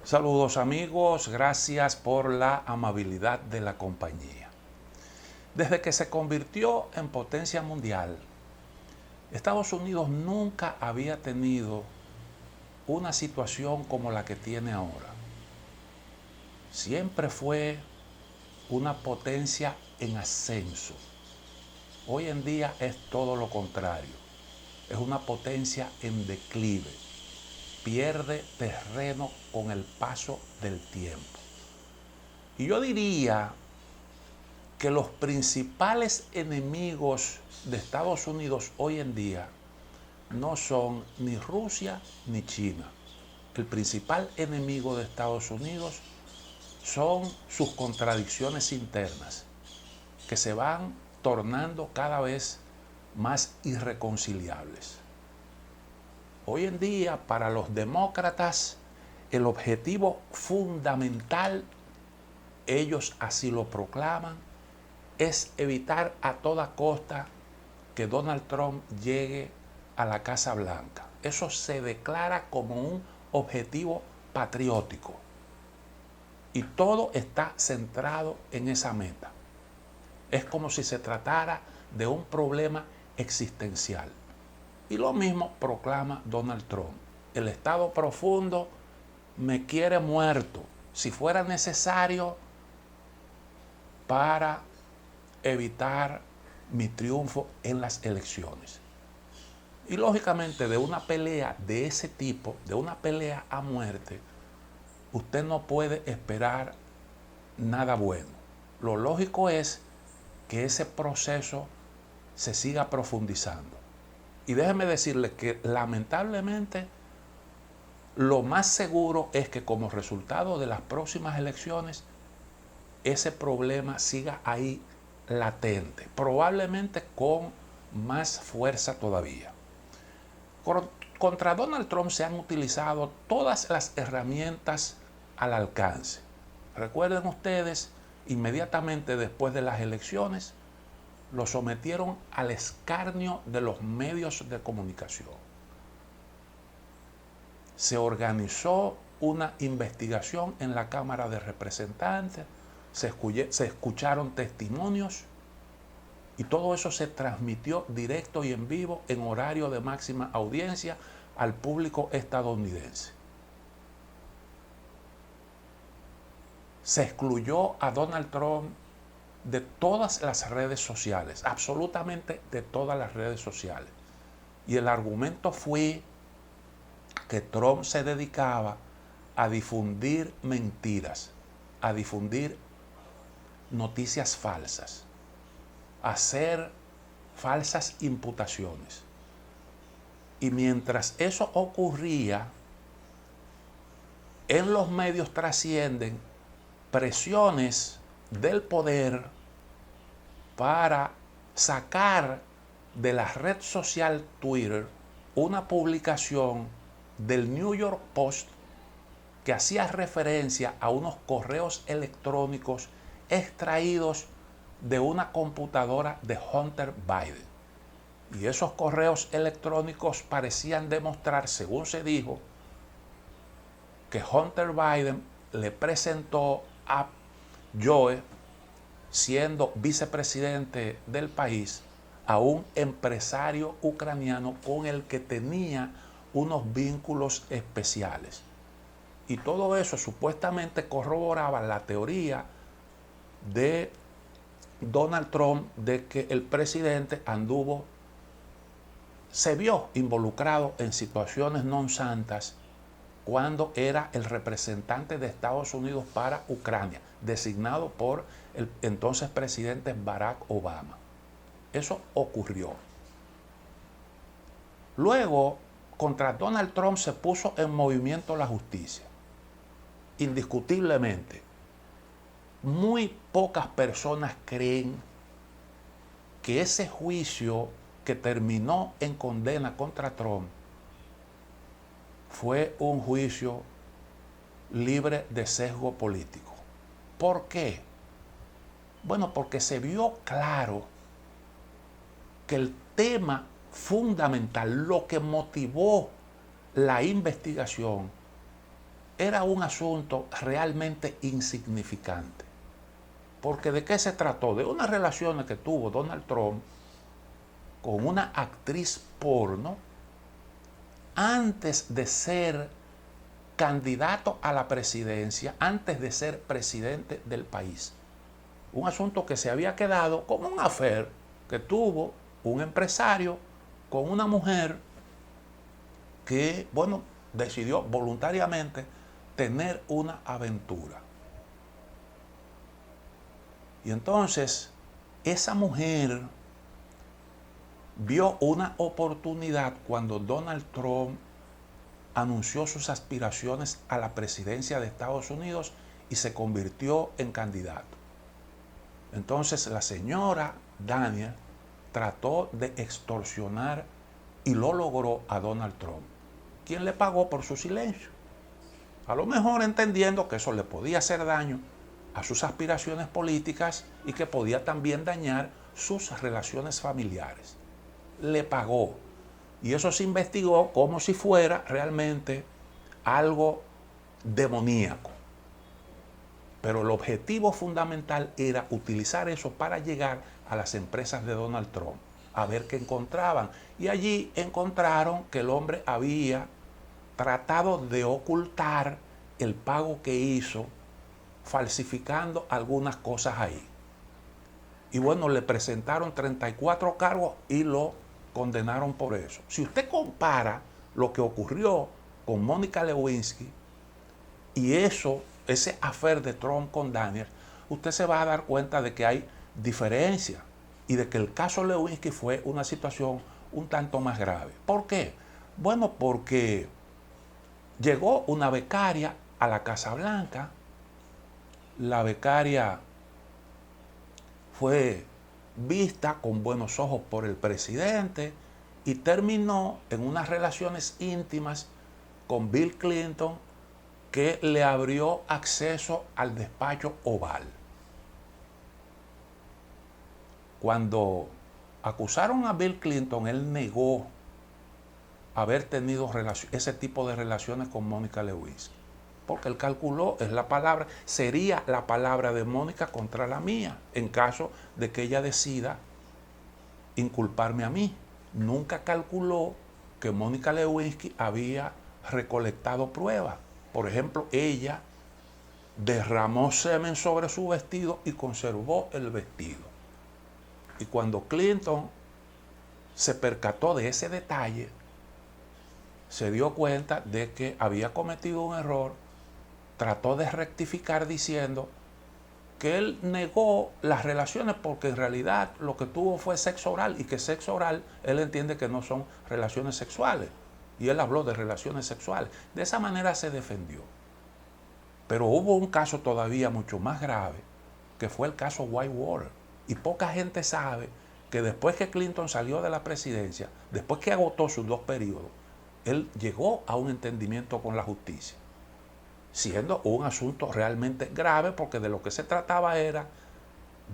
Saludos amigos, gracias por la amabilidad de la compañía. Desde que se convirtió en potencia mundial, Estados Unidos nunca había tenido una situación como la que tiene ahora. Siempre fue una potencia en ascenso. Hoy en día es todo lo contrario. Es una potencia en declive. Pierde terreno con el paso del tiempo. Y yo diría que los principales enemigos de Estados Unidos hoy en día no son ni Rusia ni China. El principal enemigo de Estados Unidos son sus contradicciones internas, que se van tornando cada vez más irreconciliables. Hoy en día, para los demócratas, el objetivo fundamental, ellos así lo proclaman, es evitar a toda costa que Donald Trump llegue a la Casa Blanca. Eso se declara como un objetivo patriótico. Y todo está centrado en esa meta. Es como si se tratara de un problema existencial. Y lo mismo proclama Donald Trump. El Estado profundo me quiere muerto, si fuera necesario, para evitar mi triunfo en las elecciones. Y lógicamente de una pelea de ese tipo, de una pelea a muerte, usted no puede esperar nada bueno. Lo lógico es que ese proceso se siga profundizando. Y déjeme decirle que lamentablemente lo más seguro es que como resultado de las próximas elecciones ese problema siga ahí latente, probablemente con más fuerza todavía. Contra Donald Trump se han utilizado todas las herramientas al alcance. Recuerden ustedes, inmediatamente después de las elecciones, lo sometieron al escarnio de los medios de comunicación. Se organizó una investigación en la Cámara de Representantes, se escucharon testimonios y todo eso se transmitió directo y en vivo en horario de máxima audiencia al público estadounidense. Se excluyó a Donald Trump de todas las redes sociales, absolutamente de todas las redes sociales. Y el argumento fue que Trump se dedicaba a difundir mentiras, a difundir noticias falsas, a hacer falsas imputaciones. Y mientras eso ocurría, en los medios trascienden presiones del poder para sacar de la red social Twitter una publicación del New York Post que hacía referencia a unos correos electrónicos extraídos de una computadora de Hunter Biden. Y esos correos electrónicos parecían demostrar, según se dijo, que Hunter Biden le presentó a Joe, siendo vicepresidente del país, a un empresario ucraniano con el que tenía unos vínculos especiales. Y todo eso supuestamente corroboraba la teoría de Donald Trump de que el presidente se vio involucrado en situaciones non santas cuando era el representante de Estados Unidos para Ucrania, designado por el entonces presidente Barack Obama. Eso ocurrió. Luego, contra Donald Trump se puso en movimiento la justicia. Indiscutiblemente. Muy pocas personas creen que ese juicio que terminó en condena contra Trump fue un juicio libre de sesgo político. ¿Por qué? Bueno, porque se vio claro que el tema fundamental, lo que motivó la investigación, era un asunto realmente insignificante. Porque ¿de qué se trató? De unas relaciones que tuvo Donald Trump con una actriz porno antes de ser candidato a la presidencia, antes de ser presidente del país. Un asunto que se había quedado como un affair que tuvo un empresario con una mujer que, bueno, decidió voluntariamente tener una aventura. Y entonces, esa mujer vio una oportunidad cuando Donald Trump anunció sus aspiraciones a la presidencia de Estados Unidos y se convirtió en candidato. Entonces la señora Daniel trató de extorsionar y lo logró a Donald Trump, quien le pagó por su silencio. A lo mejor entendiendo que eso le podía hacer daño a sus aspiraciones políticas y que podía también dañar sus relaciones familiares. Le pagó. Y eso se investigó como si fuera realmente algo demoníaco. Pero el objetivo fundamental era utilizar eso para llegar a las empresas de Donald Trump, a ver qué encontraban. Y allí encontraron que el hombre había tratado de ocultar el pago que hizo, falsificando algunas cosas ahí. Y bueno, le presentaron 34 cargos y lo condenaron por eso. Si usted compara lo que ocurrió con Mónica Lewinsky y ese affair de Trump con Daniel, usted se va a dar cuenta de que hay diferencia y de que el caso Lewinsky fue una situación un tanto más grave. ¿Por qué? Bueno, porque llegó una becaria a la Casa Blanca, la becaria fue vista con buenos ojos por el presidente y terminó en unas relaciones íntimas con Bill Clinton que le abrió acceso al despacho Oval. Cuando acusaron a Bill Clinton, él negó haber tenido ese tipo de relaciones con Mónica Lewinsky, porque él calculó, sería la palabra de Mónica contra la mía, en caso de que ella decida inculparme a mí. Nunca calculó que Mónica Lewinsky había recolectado pruebas. Por ejemplo, ella derramó semen sobre su vestido y conservó el vestido. Y cuando Clinton se percató de ese detalle, se dio cuenta de que había cometido un error, trató de rectificar diciendo que él negó las relaciones porque en realidad lo que tuvo fue sexo oral y que sexo oral él entiende que no son relaciones sexuales. Y él habló de relaciones sexuales. De esa manera se defendió. Pero hubo un caso todavía mucho más grave, que fue el caso Whitewater. Y poca gente sabe que después que Clinton salió de la presidencia, después que agotó sus 2 periodos, él llegó a un entendimiento con la justicia, siendo un asunto realmente grave porque de lo que se trataba era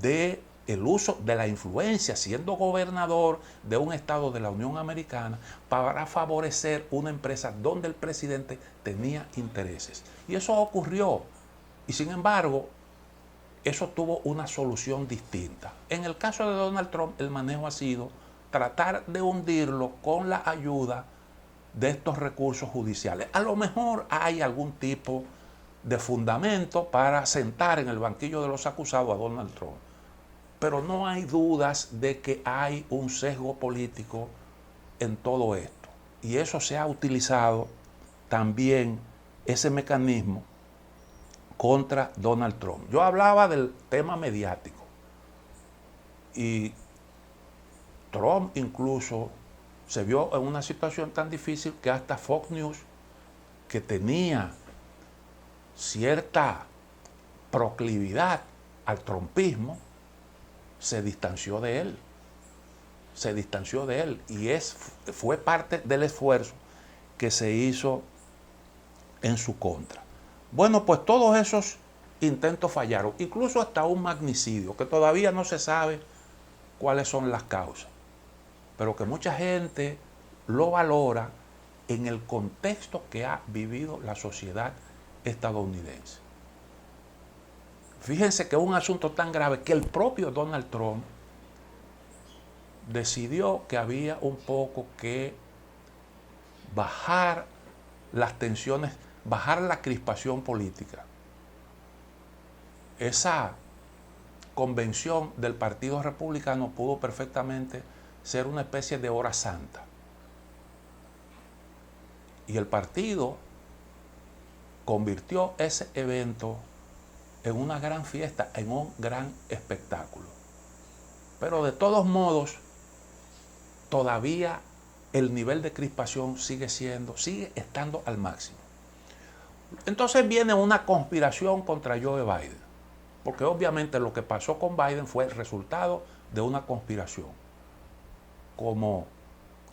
de el uso de la influencia, siendo gobernador de un estado de la Unión Americana, para favorecer una empresa donde el presidente tenía intereses. Y eso ocurrió. Y sin embargo, eso tuvo una solución distinta. En el caso de Donald Trump, el manejo ha sido tratar de hundirlo con la ayuda de estos recursos judiciales. A lo mejor hay algún tipo de fundamento para sentar en el banquillo de los acusados a Donald Trump, pero no hay dudas de que hay un sesgo político en todo esto. Y eso se ha utilizado también, ese mecanismo, contra Donald Trump. Yo hablaba del tema mediático y Trump incluso se vio en una situación tan difícil que hasta Fox News, que tenía cierta proclividad al trumpismo, se distanció de él. Se distanció de él y fue parte del esfuerzo que se hizo en su contra. Bueno, pues todos esos intentos fallaron, incluso hasta un magnicidio, que todavía no se sabe cuáles son las causas, pero que mucha gente lo valora en el contexto que ha vivido la sociedad estadounidense. Fíjense que es un asunto tan grave que el propio Donald Trump decidió que había un poco que bajar las tensiones, bajar la crispación política. Esa convención del Partido Republicano pudo perfectamente ser una especie de hora santa. Y el partido convirtió ese evento en una gran fiesta, en un gran espectáculo. Pero de todos modos, todavía el nivel de crispación sigue estando al máximo. Entonces viene una conspiración contra Joe Biden, porque obviamente lo que pasó con Biden fue el resultado de una conspiración. Como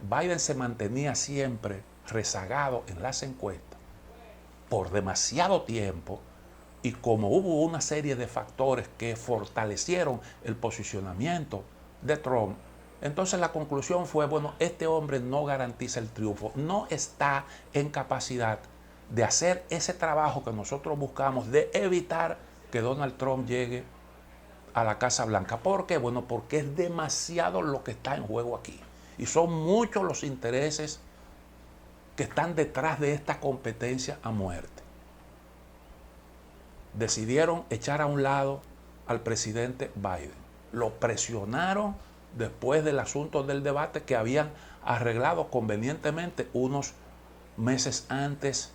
Biden se mantenía siempre rezagado en las encuestas por demasiado tiempo, y como hubo una serie de factores que fortalecieron el posicionamiento de Trump, entonces la conclusión fue, bueno, este hombre no garantiza el triunfo, no está en capacidad de hacer ese trabajo que nosotros buscamos, de evitar que Donald Trump llegue a la Casa Blanca. ¿Por qué? Bueno, porque es demasiado lo que está en juego aquí. Y son muchos los intereses que están detrás de esta competencia a muerte. Decidieron echar a un lado al presidente Biden. Lo presionaron después del asunto del debate que habían arreglado convenientemente unos meses antes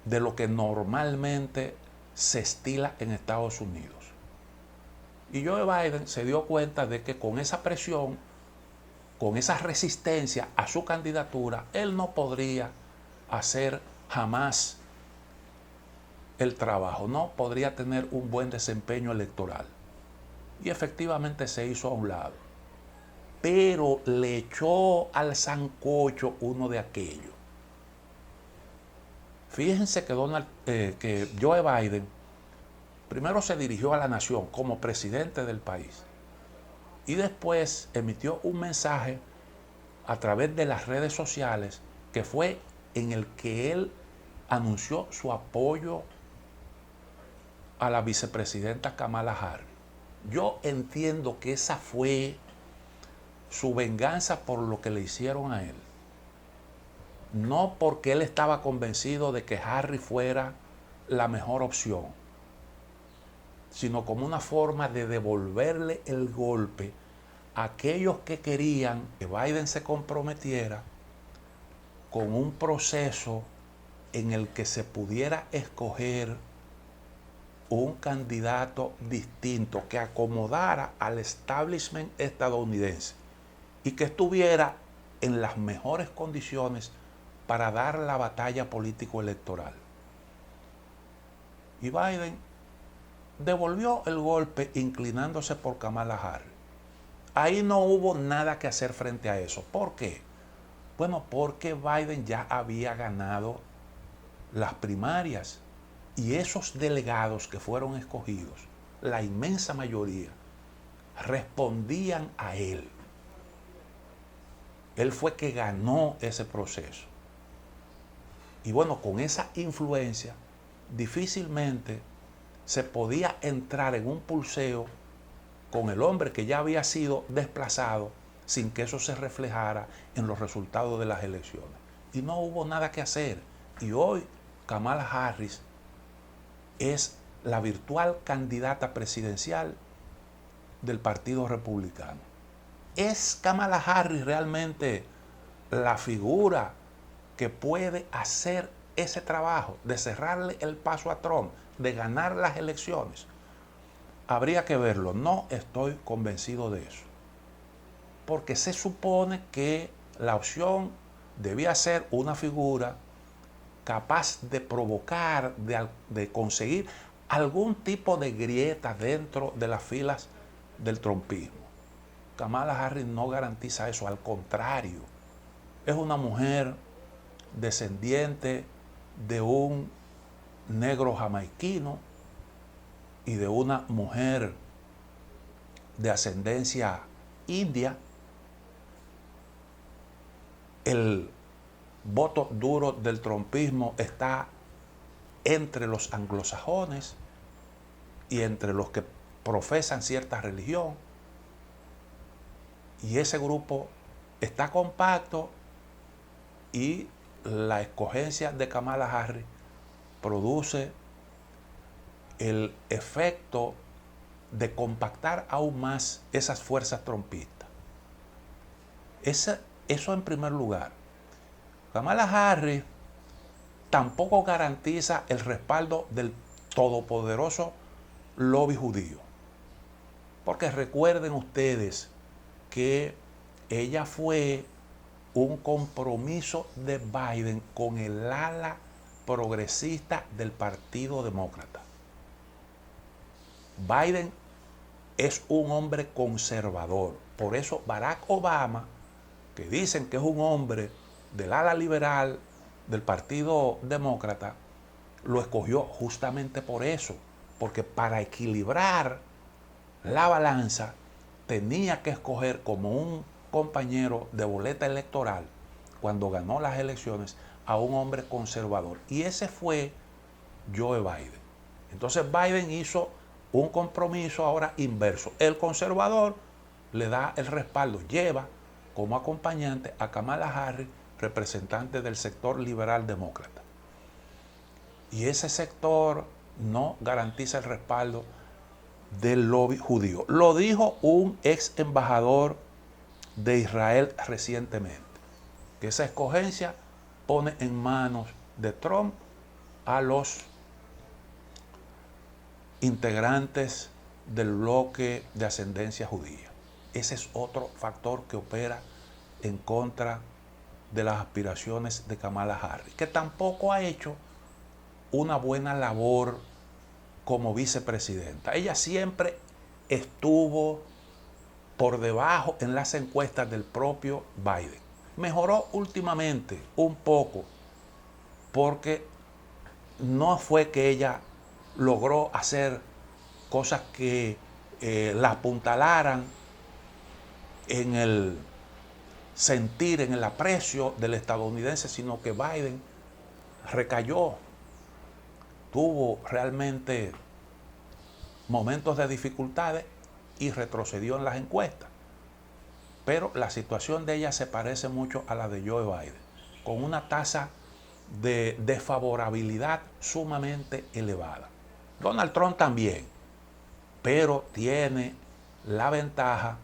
de lo que normalmente se estila en Estados Unidos. Y Joe Biden se dio cuenta de que con esa presión, con esa resistencia a su candidatura, él no podría hacer jamás el trabajo, no podría tener un buen desempeño electoral. Y efectivamente se hizo a un lado. Pero le echó al sancocho uno de aquellos. Fíjense que Joe Biden primero se dirigió a la nación como presidente del país y después emitió un mensaje a través de las redes sociales que fue en el que él anunció su apoyo a la vicepresidenta Kamala Harris. Yo entiendo que esa fue su venganza por lo que le hicieron a él. No porque él estaba convencido de que Harris fuera la mejor opción, sino como una forma de devolverle el golpe a aquellos que querían que Biden se comprometiera con un proceso en el que se pudiera escoger un candidato distinto que acomodara al establishment estadounidense y que estuviera en las mejores condiciones para dar la batalla político-electoral. Y Biden devolvió el golpe inclinándose por Kamala Harris. Ahí no hubo nada que hacer frente a eso. ¿Por qué? Bueno, porque Biden ya había ganado las primarias y esos delegados que fueron escogidos, la inmensa mayoría, respondían a él. Él fue que ganó ese proceso. Y bueno, con esa influencia, difícilmente se podía entrar en un pulseo con el hombre que ya había sido desplazado sin que eso se reflejara en los resultados de las elecciones. Y no hubo nada que hacer. Y hoy Kamala Harris es la virtual candidata presidencial del Partido Republicano. ¿Es Kamala Harris realmente la figura que puede hacer ese trabajo de cerrarle el paso a Trump, de ganar las elecciones? Habría que verlo. No estoy convencido de eso. Porque se supone que la opción debía ser una figura capaz de provocar, de conseguir algún tipo de grieta dentro de las filas del trumpismo. Kamala Harris no garantiza eso, al contrario. Es una mujer descendiente de un negro jamaiquino y de una mujer de ascendencia india. El voto duro del trumpismo está entre los anglosajones y entre los que profesan cierta religión. Y ese grupo está compacto y la escogencia de Kamala Harris produce el efecto de compactar aún más esas fuerzas trumpistas. Eso en primer lugar. Kamala Harris tampoco garantiza el respaldo del todopoderoso lobby judío. Porque recuerden ustedes que ella fue un compromiso de Biden con el ala progresista del Partido Demócrata. Biden es un hombre conservador. Por eso Barack Obama, que dicen que es un hombre del ala liberal del Partido Demócrata, lo escogió justamente por eso. Porque para equilibrar la balanza tenía que escoger como un compañero de boleta electoral cuando ganó las elecciones a un hombre conservador. Y ese fue Joe Biden. Entonces Biden hizo un compromiso ahora inverso. El conservador le da el respaldo, lleva como acompañante a Kamala Harris, representante del sector liberal demócrata. Y ese sector no garantiza el respaldo del lobby judío. Lo dijo un ex embajador de Israel recientemente, que esa escogencia pone en manos de Trump a los integrantes del bloque de ascendencia judía. Ese es otro factor que opera en contra de las aspiraciones de Kamala Harris, que tampoco ha hecho una buena labor como vicepresidenta. Ella siempre estuvo por debajo en las encuestas del propio Biden. Mejoró últimamente un poco porque no fue que ella logró hacer cosas que la apuntalaran en el sentir, en el aprecio del estadounidense, sino que Biden recayó, tuvo realmente momentos de dificultades y retrocedió en las encuestas. Pero la situación de ella se parece mucho a la de Joe Biden, con una tasa de desfavorabilidad sumamente elevada. Donald Trump también, pero tiene la ventaja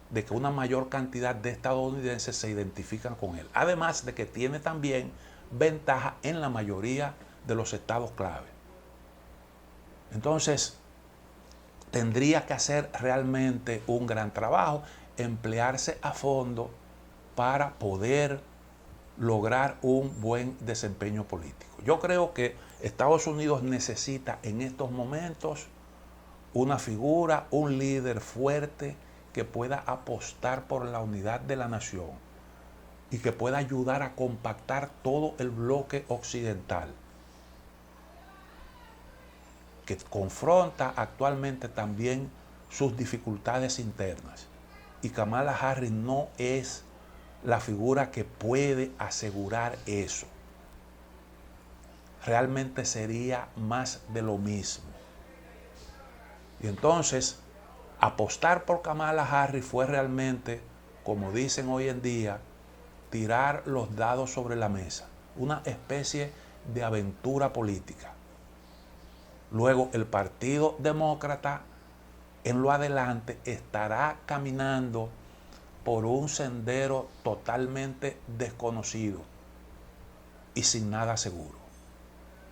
de que una mayor cantidad de estadounidenses se identifican con él. Además de que tiene también ventaja en la mayoría de los estados clave. Entonces, tendría que hacer realmente un gran trabajo, emplearse a fondo para poder lograr un buen desempeño político. Yo creo que Estados Unidos necesita en estos momentos una figura, un líder fuerte que pueda apostar por la unidad de la nación y que pueda ayudar a compactar todo el bloque occidental, que confronta actualmente también sus dificultades internas. Y Kamala Harris no es la figura que puede asegurar eso. Realmente sería más de lo mismo. Y entonces, apostar por Kamala Harris fue realmente, como dicen hoy en día, tirar los dados sobre la mesa. Una especie de aventura política. Luego el Partido Demócrata en lo adelante estará caminando por un sendero totalmente desconocido y sin nada seguro.